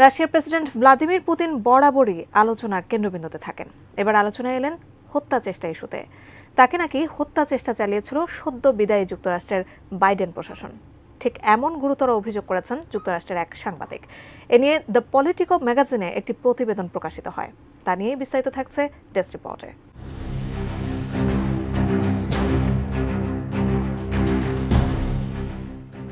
রাশিয়ার president Vladimir Putin বরাবরই আলোচনার কেন্দ্রবিন্দুতে থাকেন। এবার আলোচনায় এলেন হত্যা চেষ্টা ইস্যুতে। তাকে নাকি হত্যা চেষ্টা চালিয়েছিল সদ্য বিদায়ী যুক্তরাষ্ট্রের বাইডেন প্রশাসন। ঠিক এমন গুরুতর অভিযোগ করেছেন যুক্তরাষ্ট্রের এক সাংবাদিক। এ নিয়ে দ্য পলিটিকো ম্যাগাজিনে একটি প্রতিবেদন প্রকাশিত হয়। তা নিয়ে বিস্তারিত থাকছে ডেস্ক রিপোর্টে।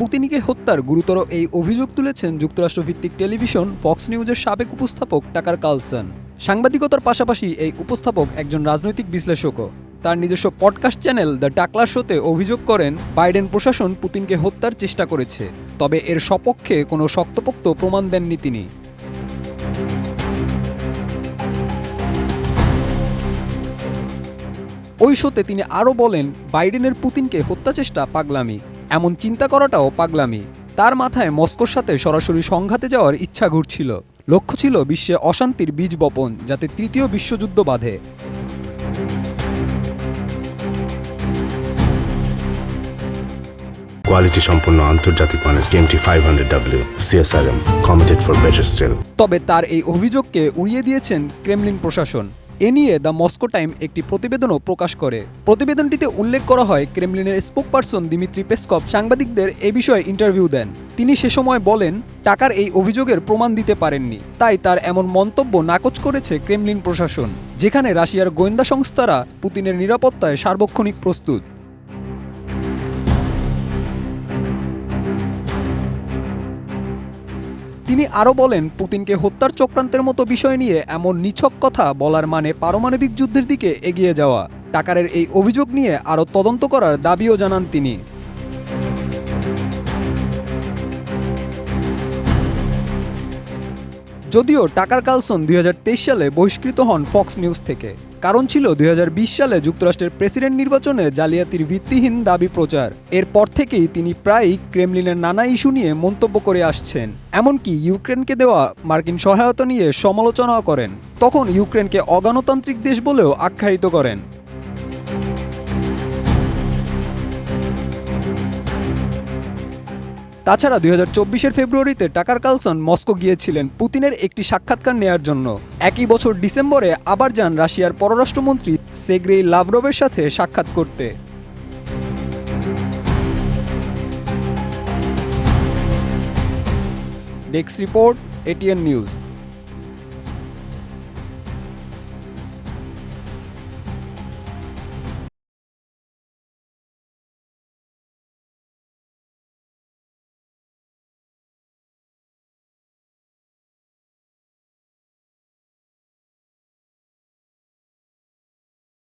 পুতিনকে হত্যার গুরুতর এই অভিযোগ তুলেছেন যুক্তরাষ্ট্রভিত্তিক টেলিভিশন ফক্স নিউজের সাবেক উপস্থাপক টাকার কার্লসন। সাংবাদিকতার পাশাপাশি এই উপস্থাপক একজন রাজনৈতিক বিশ্লেষকও। তার নিজস্ব পডকাস্ট চ্যানেল দ্য টাকলার শোতে অভিযোগ করেন বাইডেন প্রশাসন পুতিনকে হত্যার চেষ্টা করেছে, তবে এর সপক্ষে কোনো শক্তপোক্ত প্রমাণ দেননি তিনি। ওই শোতে তিনি আরও বলেন, বাইডেনের পুতিনকে হত্যা চেষ্টা পাগলামি, এমন চিন্তা করাটাও পাগলামি। তার মাথায় মস্কোর সাথে সরাসরি সংঘাতে যাওয়ার ইচ্ছা ঘুরছিল। লক্ষ্য ছিল বিশ্বে অশান্তির বীজ বপন, যাতে তৃতীয় বিশ্বযুদ্ধ বাধে। কোয়ালিটি সম্পন্ন আন্তর্জাতিক মানের CMT500W CSRM committed for better still. তবে তার এই অভিযোগকে উড়িয়ে দিয়েছেন ক্রেমলিন প্রশাসন। এ নিয়ে দ্য মস্কো টাইম একটি প্রতিবেদনও প্রকাশ করে। প্রতিবেদনটিতে উল্লেখ করা হয়, ক্রেমলিনের স্পোকপারসন দিমিত্রি পেসকভ সাংবাদিকদের এ বিষয়ে ইন্টারভিউ দেন। তিনি সে সময় বলেন, টাকার এই অভিযোগের প্রমাণ দিতে পারেননি, তাই তার এমন মন্তব্য নাকচ করেছে ক্রেমলিন প্রশাসন, যেখানে রাশিয়ার গোয়েন্দা সংস্থারা পুতিনের নিরাপত্তায় সার্বক্ষণিক প্রস্তুত। তিনি আরও বলেন, পুতিনকে হত্যার চক্রান্তের মতো বিষয় নিয়ে এমন নিছক কথা বলার মানে পারমাণবিক যুদ্ধের দিকে এগিয়ে যাওয়া। টাকারের এই অভিযোগ নিয়ে আরও তদন্ত করার দাবিও জানান তিনি। যদিও টাকার কার্লসন 2023 সালে বহিষ্কৃত হন ফক্স নিউজ থেকে। কারণ ছিল 2020 সালে যুক্তরাষ্ট্রের প্রেসিডেন্ট নির্বাচনে জালিয়াতির ভিত্তিহীন দাবি প্রচার। এরপর থেকেই তিনি প্রায়ই ক্রেমলিনের নানা ইস্যু নিয়ে মন্তব্য করে আসছেন। এমনকি ইউক্রেনকে দেওয়া মার্কিন সহায়তা নিয়ে সমালোচনাও করেন। তখন ইউক্রেনকে অগণতান্ত্রিক দেশ বলেও আখ্যায়িত করেন। তাছাড়া 2024 ফেব্রুয়ারিতে টাকার কার্লসন মস্কো গিয়েছিলেন পুতিনের একটি সাক্ষাৎকার নেয়ার জন্য। একই বছর ডিসেম্বরে আবার যান রাশিয়ার পররাষ্ট্রমন্ত্রী সের্গেই লাভরভের সাথে সাক্ষাৎ করতে। Desk report, ATN news.